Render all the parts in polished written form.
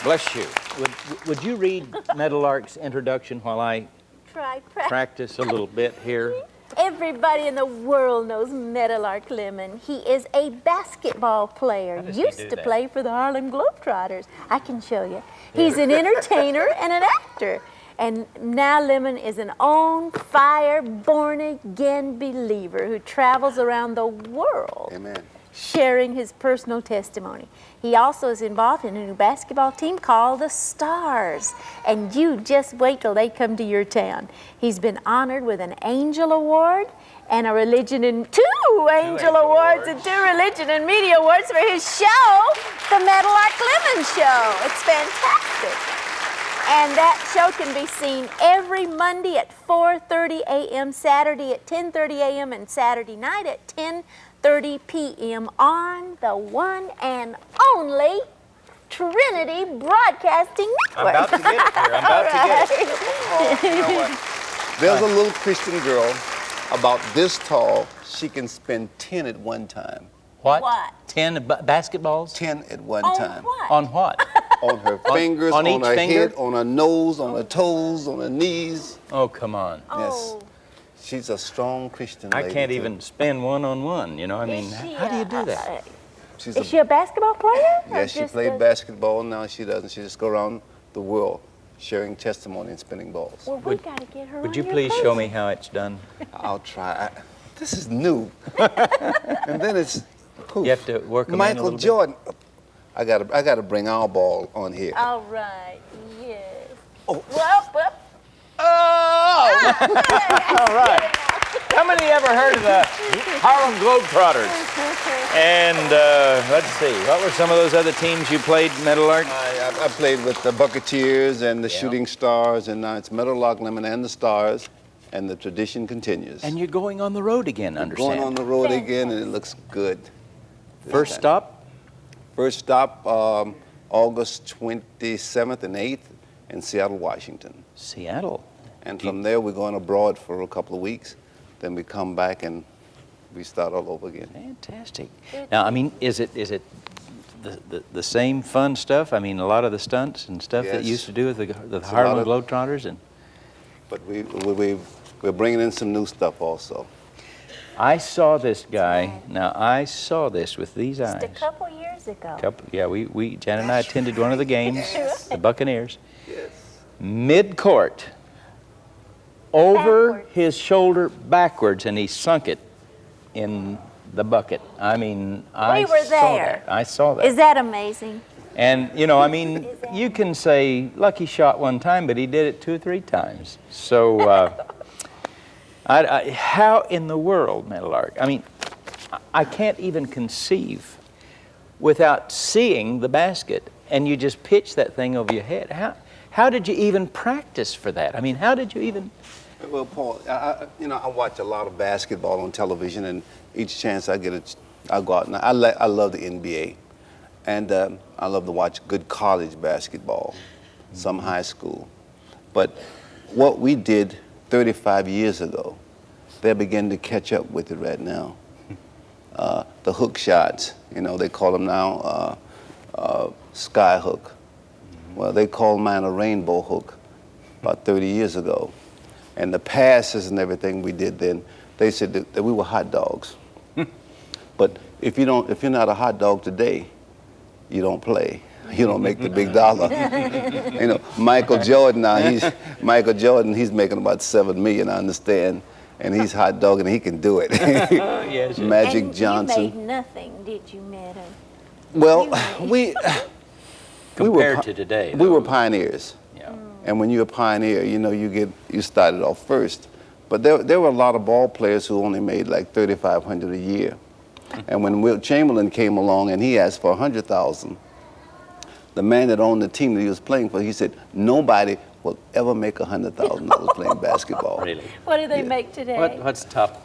Bless you. Would you read Meadowlark's introduction while I practice a little bit here? Everybody in the world knows Meadowlark Lemon. He is a basketball player. Used to play for the Harlem Globetrotters. I can show you. He's an entertainer and an actor. And now Lemon is an on-fire, born-again believer who travels around the world. Amen. Sharing his personal testimony. He also is involved in a new basketball team called the Stars. And you just wait till they come to your town. He's been honored with an Angel Award and a Religion and two Angel Awards and 2 Religion and Media Awards for his show, The Meadowlark Lemon Show. It's fantastic. And that show can be seen every Monday at 4:30 a.m., Saturday at 10:30 a.m., and Saturday night at 10:30 p.m. on the one and only Trinity Broadcasting Network. I'm about to get it here. I'm about to get it. Oh, you know what? There's a little Christian girl about this tall. She can spin 10 at one time. What? What? 10 basketballs? 10 at one On time. what? On what? On her fingers, on on each her finger? head, on her nose, on her toes, on her knees. Oh, come on. Oh. She's a strong Christian I lady, can't too. even spin one-on-one, you know? I mean, Is she how do you do that? She's Is she a basketball player? or Yes, she just played a- basketball. Now she doesn't. She just go around the world sharing testimony and spinning balls. Well, we got to get her on Would you your please show program. me how it's done? I'll try. This is new. And then it's poof. You have to work 'em in a Michael little bit? Jordan. I gotta bring our ball on here. All right, yes. Oh. Well. Oh! All right. How many ever heard of the Harlem Globetrotters? And let's see, what were some of those other teams you played, Meadowlark? I played with the Bucketeers and the Shooting Stars, and now it's Meadowlark Lemon and the Stars, and the tradition continues. And you're going on the road again, understand? Going on the road again, and it looks good. First stop? First stop, August 27th and 8th in Seattle, Washington. Seattle. And from there, we're going abroad for a couple of weeks. Then we come back and we start all over again. Fantastic. Now, I mean, is it the same fun stuff? I mean, a lot of the stunts and stuff that you used to do with the Harlem Globetrotters? But we're bringing in some new stuff also. I saw this guy. Now, I saw this with these eyes. Just a couple years ago. Jan and I attended one of the games, the Buccaneers. Yes. Mid-court, over Backwards. his shoulder backwards, and he sunk it in the bucket. I mean, I were saw there. that. I saw that. Is that amazing? And, you know, I mean, you can say lucky shot one time, but he did it 2 or 3 times. So, how in the world, Meadowlark? I mean, I can't even conceive without seeing the basket, and you just pitch that thing over your head. How did you even practice for that? I mean, how did you even... Well, Paul, I watch a lot of basketball on television, and each chance I get, I go out and I love the NBA, and I love to watch good college basketball, some high school. But what we did 35 years ago, they're beginning to catch up with it right now. The hook shots, you know, they call them now sky hook. Well, they called mine a rainbow hook about 30 years ago. And the passes and everything we did then, they said that we were hot dogs. But if you're not a hot dog today, you don't play. You don't make the big dollar. You know, Michael Jordan now, he's making about $7 million, I understand. And he's hot dog and he can do it. Yes, Magic and Johnson. You made nothing, did you, Meadow? Well, we compared to today? We were pioneers. Yeah. And when you're a pioneer, you know, you started off first. But there were a lot of ball players who only made like $3,500 a year. And when Wilt Chamberlain came along and he asked for $100,000, the man that owned the team that he was playing for, he said, nobody will ever make $100,000 playing basketball. Really? What do they make today? What's top?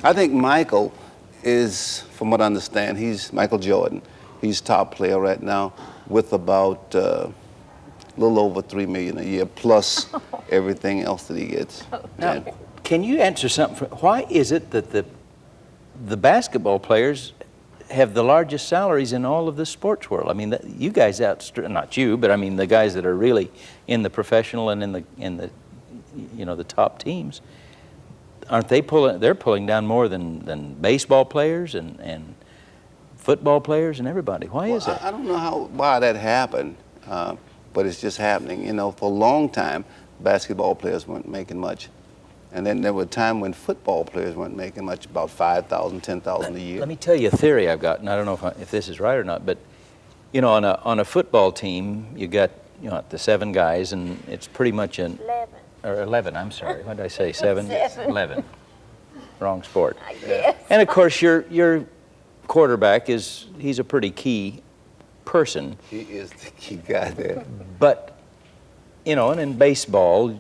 I think Michael is, from what I understand, he's Michael Jordan. He's top player right now with about a little over $3 million a year, plus everything else that he gets. Now, can you answer something? Why is it that the basketball players have the largest salaries in all of the sports world. I mean, you guys not you, but I mean the guys that are really in the professional and in the the top teams. Aren't they pulling? They're pulling down more than baseball players and football players and everybody. Why is that? I don't know why that happened, but it's just happening. You know, for a long time, basketball players weren't making much. And then there were times when football players weren't making much, about $5,000, $10,000 a year. Let me tell you a theory I've got, and I don't know if this is right or not, but on a football team, you got the 7 guys, and it's pretty much 11. I'm sorry. What did I say? 7? 11. Wrong sport. And of course, your quarterback he's a pretty key person. He is the key guy there. But and in baseball,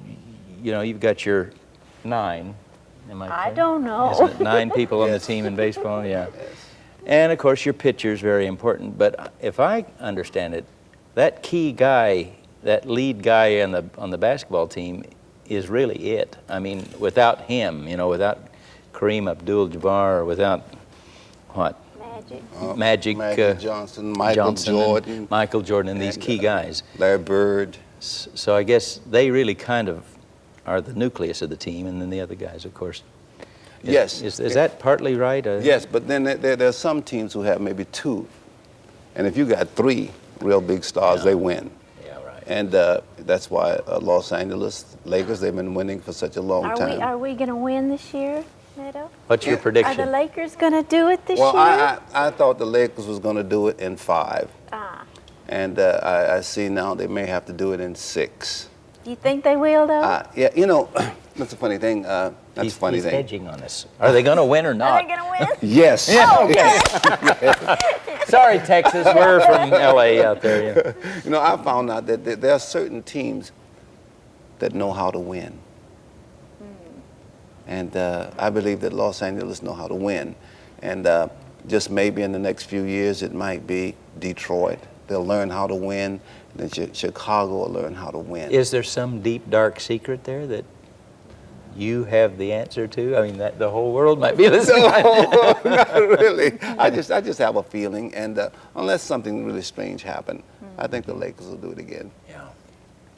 you've got your 9. Am I correct? I don't know. Isn't it 9 people on the team in baseball? Yeah. Yes. And of course, your pitcher is very important. But if I understand it, that key guy, that lead guy on the basketball team, is really it. I mean, without him, without Kareem Abdul-Jabbar, or without what? Magic Johnson, Michael Jordan, and these key guys. Larry Bird. So I guess they really kind of are the nucleus of the team, and then the other guys, of course. Yes. Is that partly right? Yes, but then there are some teams who have maybe 2. And if you got 3 real big stars, they win. Yeah, right. And that's why Los Angeles Lakers, they've been winning for such a long time. Are we going to win this year, Meadow? What's your Are prediction? the Lakers going to do it this Well, year? I thought the Lakers was going to do it in 5. And I see now they may have to do it in 6. Do you think they will, though? Yeah, that's a funny thing. He's hedging on this. Are they going to win or not? Are they going to win? Yes. Sorry, Texas. We're from L.A. out there. Yeah. I found out that there are certain teams that know how to win. And I believe that Los Angeles know how to win. And just maybe in the next few years, it might be Detroit. They'll learn how to win. Then Chicago will learn how to win. Is there some deep, dark secret there that you have the answer to? I mean, that the whole world might be listening. No, not really. I just have a feeling, and unless something really strange happened, I think the Lakers will do it again. Yeah.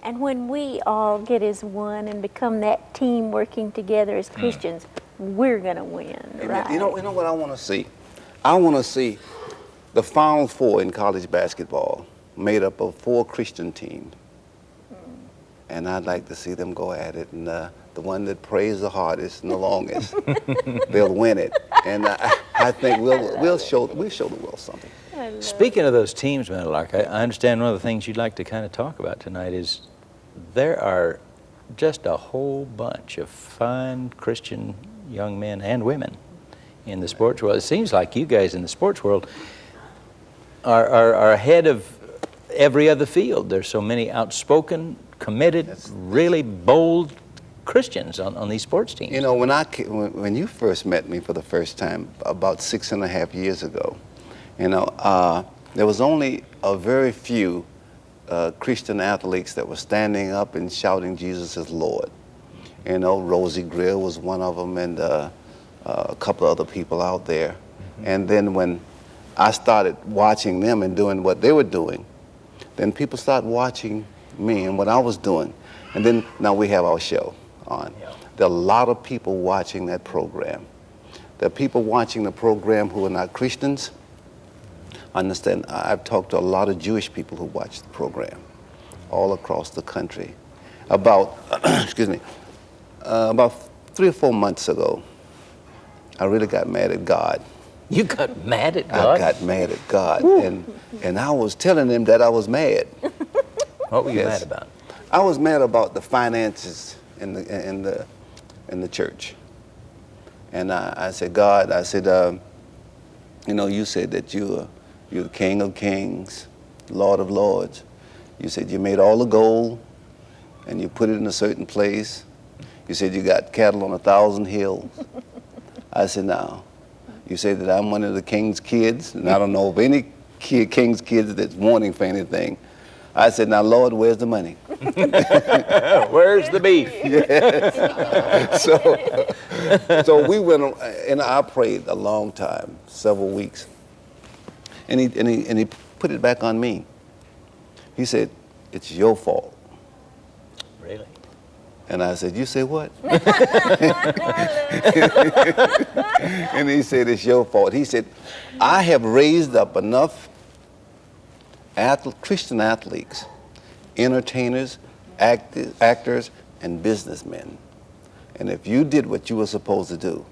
And when we all get as one and become that team working together as Christians, we're going to win, right? You know what I want to see? I want to see the Final Four in college basketball made up of 4 Christian teams. And I'd like to see them go at it. And the one that prays the hardest and the longest, they'll win it. And I think we'll show the world something. Speaking of those teams, Meadowlark, I understand one of the things you'd like to kind of talk about tonight is there are just a whole bunch of fine Christian young men and women in the sports world. It seems like you guys in the sports world are ahead of every other field. There's so many outspoken, committed, really bold Christians on these sports teams. When you first met me for the first time about 6.5 years ago, there was only a very few Christian athletes that were standing up and shouting Jesus is Lord. Rosie Greer was one of them, and a couple of other people out there. And then when I started watching them and doing what they were doing, then people started watching me and what I was doing. And then now we have our show on. Yeah. There are a lot of people watching that program. There are people watching the program who are not Christians. Understand, I've talked to a lot of Jewish people who watch the program all across the country. About, about 3 or 4 months ago, I really got mad at God. You got mad at God? I got mad at God, and I was telling them that I was mad. What were you mad about? I was mad about the finances in the church. And I said, God, you said that you're the King of Kings, Lord of Lords. You said you made all the gold and you put it in a certain place. You said you got cattle on 1,000 hills. I said, now, you say that I'm one of the king's kids, and I don't know of any king's kids that's wanting for anything. I said, now, Lord, where's the money? Where's the beef? Yes. So we went, and I prayed a long time, several weeks. And he put it back on me. He said, "It's your fault." Really? And I said, "You say what?" And he said, "It's your fault." He said, "I have raised up enough Christian athletes, entertainers, actors, and businessmen. And if you did what you were supposed to do,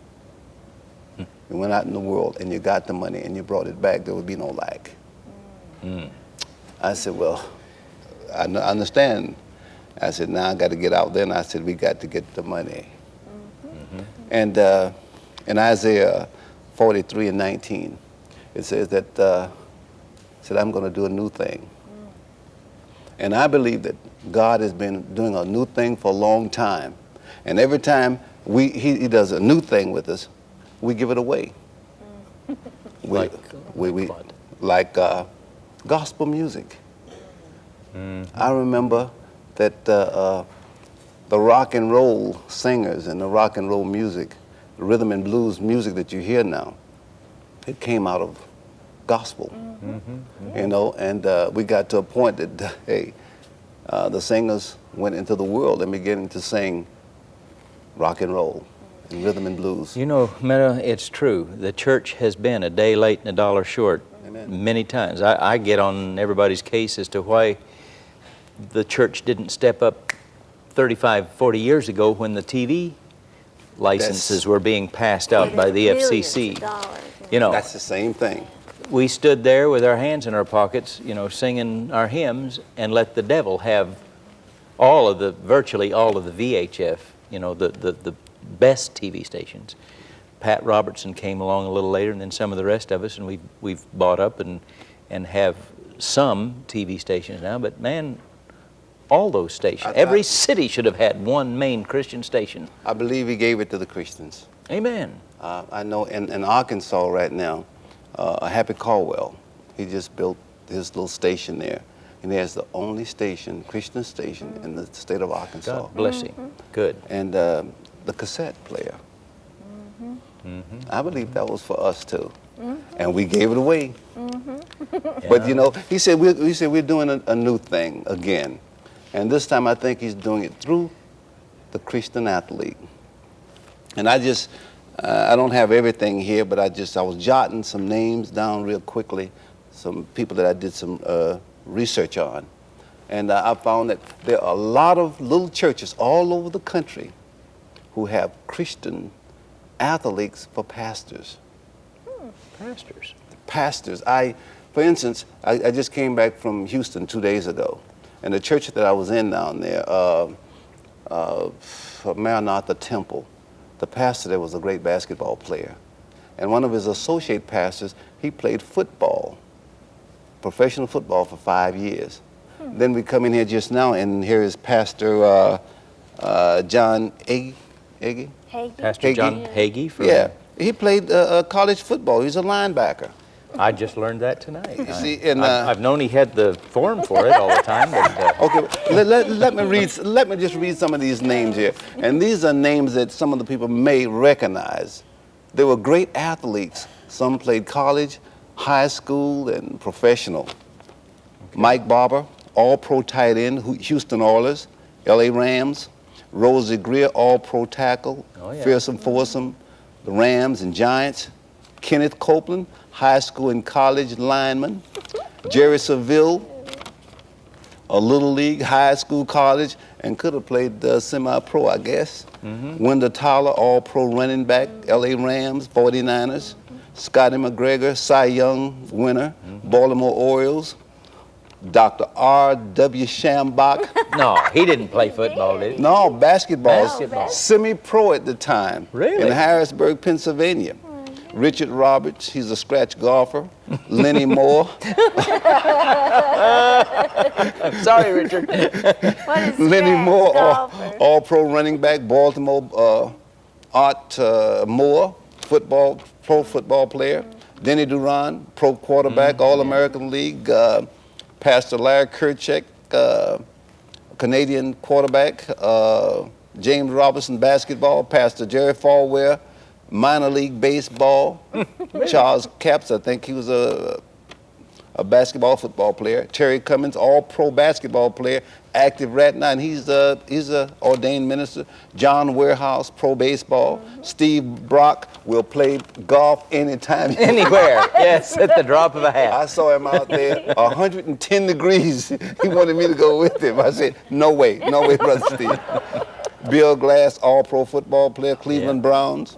you went out in the world and you got the money and you brought it back, there would be no lack." I said, "Well, I understand." I said, "Now I got to get out there." And I said, "We got to get the money." And in Isaiah 43:19, it says that, said, "I'm going to do a new thing." And I believe that God has been doing a new thing for a long time. And every time he does a new thing with us, we give it away. Like gospel music. I remember that the rock and roll singers and the rock and roll music, the rhythm and blues music that you hear now, it came out of gospel. You know, and we got to a point that, hey, the singers went into the world and began to sing rock and roll and rhythm and blues. You know, Meadow, it's true. The church has been a day late and a dollar short. Amen. Many times. I get on everybody's case as to why the church didn't step up 35, 40 years ago when the TV licenses were being passed out by the FCC. You know, That's the same thing. we stood there with our hands in our pockets, you know, singing our hymns and let the devil have virtually all of the VHF, you know, the best TV stations. Pat Robertson came along a little later, and then some of the rest of us, and we've bought up and have some TV stations now. But man, all those stations, every city should have had one main Christian station. I believe he gave it to the Christians. Amen. I know in Arkansas right now, Happy Caldwell, he just built his little station there. And he has the only station, Christian station, in the state of Arkansas. God bless him. Good. And the cassette player. I believe that was for us too. And we gave it away. But you know, he said we're doing a new thing again. And this time I think he's doing it through the Christian athlete. And I don't have everything here, but I was jotting some names down real quickly, some people that I did some research on. And I found that there are a lot of little churches all over the country who have Christian athletes for pastors. Pastors. For instance, I just came back from Houston 2 days ago, and the church that I was in down there, Maranatha Temple, the pastor there was a great basketball player. And one of his associate pastors, he played football, professional football for 5 years. Then we come in here just now, and here is Pastor John Hagee. Pastor John Hagee? Yeah, he played college football. He's a linebacker. I just learned that tonight. You see, and I've known he had the form for it all the time. But, okay, let me just read some of these names here. And these are names that some of the people may recognize. They were great athletes. Some played college, high school, and professional. Okay. Mike Barber, all-pro tight end, Houston Oilers, LA Rams. Rosie Greer, all-pro tackle, fearsome foursome, the Rams and Giants. Kenneth Copeland, high school and college lineman. Jerry Seville, a little league, high school, college, and could have played semi-pro, I guess. Wendell Tyler, all-pro running back, LA Rams, 49ers. Scotty McGregor, Cy Young winner, Baltimore Orioles. Dr. R.W. Shambach. No, he didn't play football, did he? No, basketball. Basketball. Semi-pro at the time. Really? In Harrisburg, Pennsylvania. Richard Roberts, he's a scratch golfer. Lenny Moore. I'm sorry, Richard. What is Lenny Moore, all-pro running back, Baltimore. Art Moore, pro football player. Denny Duran, pro quarterback, All-American League. Pastor Larry Kerchak, Canadian quarterback. James Robinson, basketball. Pastor Jerry Falwell, minor league baseball. Charles Capps, I think he was a a basketball, football player. Terry Cummins, all-pro basketball player, active right now, and he's a ordained minister. John Warehouse, pro baseball. Steve Brock will play golf anytime. Anywhere, yes, at the drop of a hat. I saw him out there, 110 degrees. He wanted me to go with him. I said, no way, Brother Steve. Bill Glass, all-pro football player, Cleveland Browns.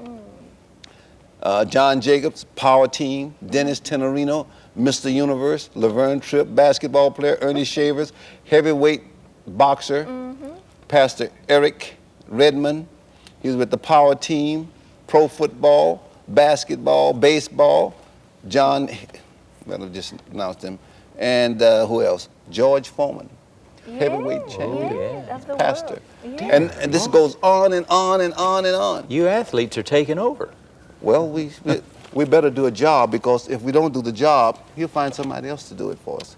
John Jacobs, power team. Dennis Tenorino, Mr. Universe. Laverne Tripp, basketball player. Ernie Shavers, heavyweight boxer. Pastor Eric Redmond, he was with the power team, pro football, basketball, baseball. John, well, I just announced him. And who else? George Foreman, heavyweight champion, of the pastor. world. And this goes on and on and on and on. You athletes are taking over. Well, we better do a job, because if we don't do the job, he'll find somebody else to do it for us.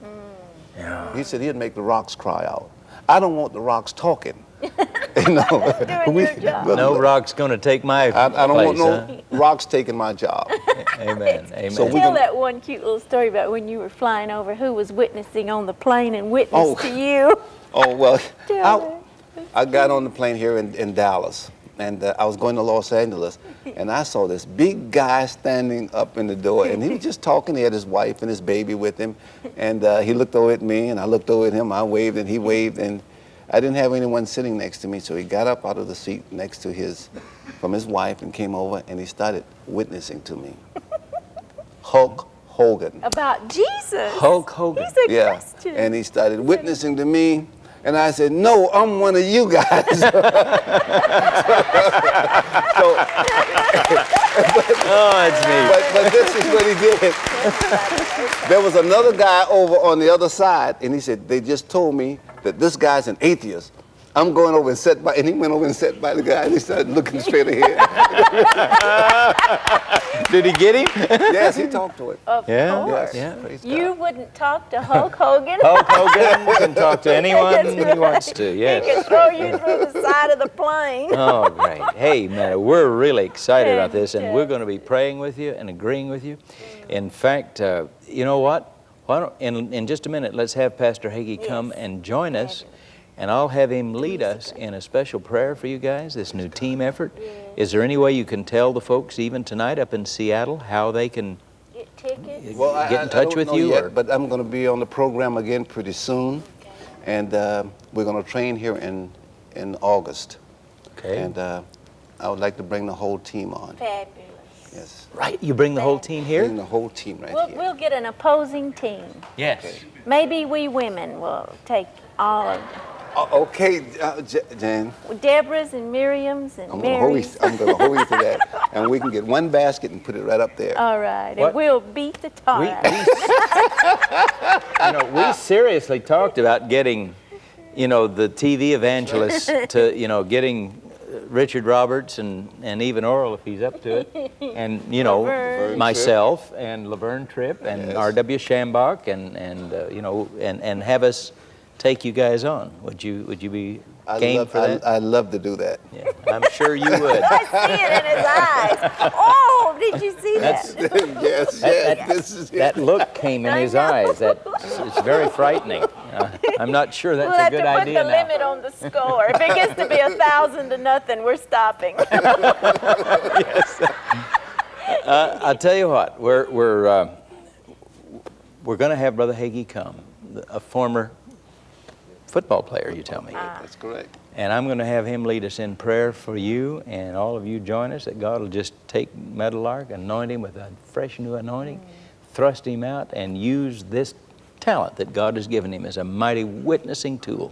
Yeah. He said he'd make the rocks cry out. I don't want the rocks talking. You know, Doing your job. No rock's going to take my I don't place, want no rocks taking my job. Amen, amen. So we Tell can- that one cute little story about when you were flying over, who was witnessing on the plane and witnessed to you. Oh, well, Tell I got on the plane here in Dallas, and I was going to Los Angeles, and I saw this big guy standing up in the door, and he was just talking. He had his wife and his baby with him, and he looked over at me, and I looked over at him. I waved, and he waved, and I didn't have anyone sitting next to me, so he got up out of the seat next to from his wife, and came over, and he started witnessing to me. Hulk Hogan. About Jesus. Hulk Hogan. He's a Christian. And he started witnessing to me, and I said, no, I'm one of you guys. Oh, it's me. But this is what he did. There was another guy over on the other side, and he said, they just told me that this guy's an atheist. I'm going over and sat by, and he went over and sat by the guy, and he started looking straight ahead. Did he get him? Yes, he talked to it. Of Yeah, course. yeah. Praise You God. wouldn't talk to Hulk Hogan? Hulk Hogan can talk to anyone That's he wants to, He yes. can throw you through the side of the plane. Oh, great. Hey, Matt, we're really excited about this, and Yeah. we're going to be praying with you and agreeing with you. In fact, you know what? Why don't, in just a minute, let's have Pastor Hagee come and join us, and I'll have him lead us in a special prayer for you guys, this new team effort. Is there any way you can tell the folks, even tonight up in Seattle, how they can Get tickets. Well, get in touch with know you? yet, Or? but I'm going to be on the program again pretty soon, and we're going to train here in August. Okay. And I would like to bring the whole team on. Fabulous. Yes, Right, you bring the whole team bring here? the whole team right We'll, here. we'll get an opposing team. Yes. Maybe we women will take all of Okay, Jan, Deborah's and Miriam's and I'm going to hold Mary's. you to that, and we can get one basket and put it right up there. All right, What? and we'll beat the tar We, out of you know, we seriously talked about getting, you know, the TV evangelists to, you know, getting Richard Roberts and even Oral if he's up to it, and you know, Laverne. myself and Laverne Tripp and Yes. R.W. Shambach and you know, and have us take you guys on. Would you be game for that? I love to do that. Yeah, I'm sure you would. I see it in his eyes. Oh, did you see That's- that? Yes, That- this is That look came in I his know. eyes. It's very frightening. I'm not sure that's We'll a have good to put idea the now. limit on the score. If it gets to be 1,000-0, we're stopping. I'll tell you what, we're going to have Brother Hagee come, a former football player, you tell me. That's correct. And I'm going to have him lead us in prayer for you, and all of you join us, that God will just take Meadowlark, anoint him with a fresh new anointing, thrust him out, and use this talent that God has given him as a mighty witnessing tool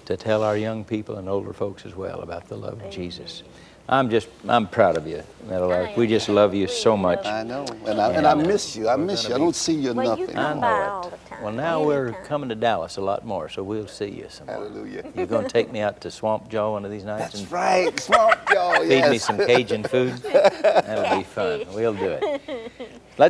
to tell our young people and older folks as well about the love of Jesus. I'm proud of you, Meadowlark. We just love you so much. I know, and I miss you. I miss you. I don't see you Well, you enough come anymore. by know all it. the time. Well, now we're anytime. coming to Dallas a lot more, so we'll see you some more. Hallelujah. You're going to take me out to Swamp Jaw one of these nights That's and right, Swamp Jaw. feed me some Cajun food? That'll be fun. We'll do it.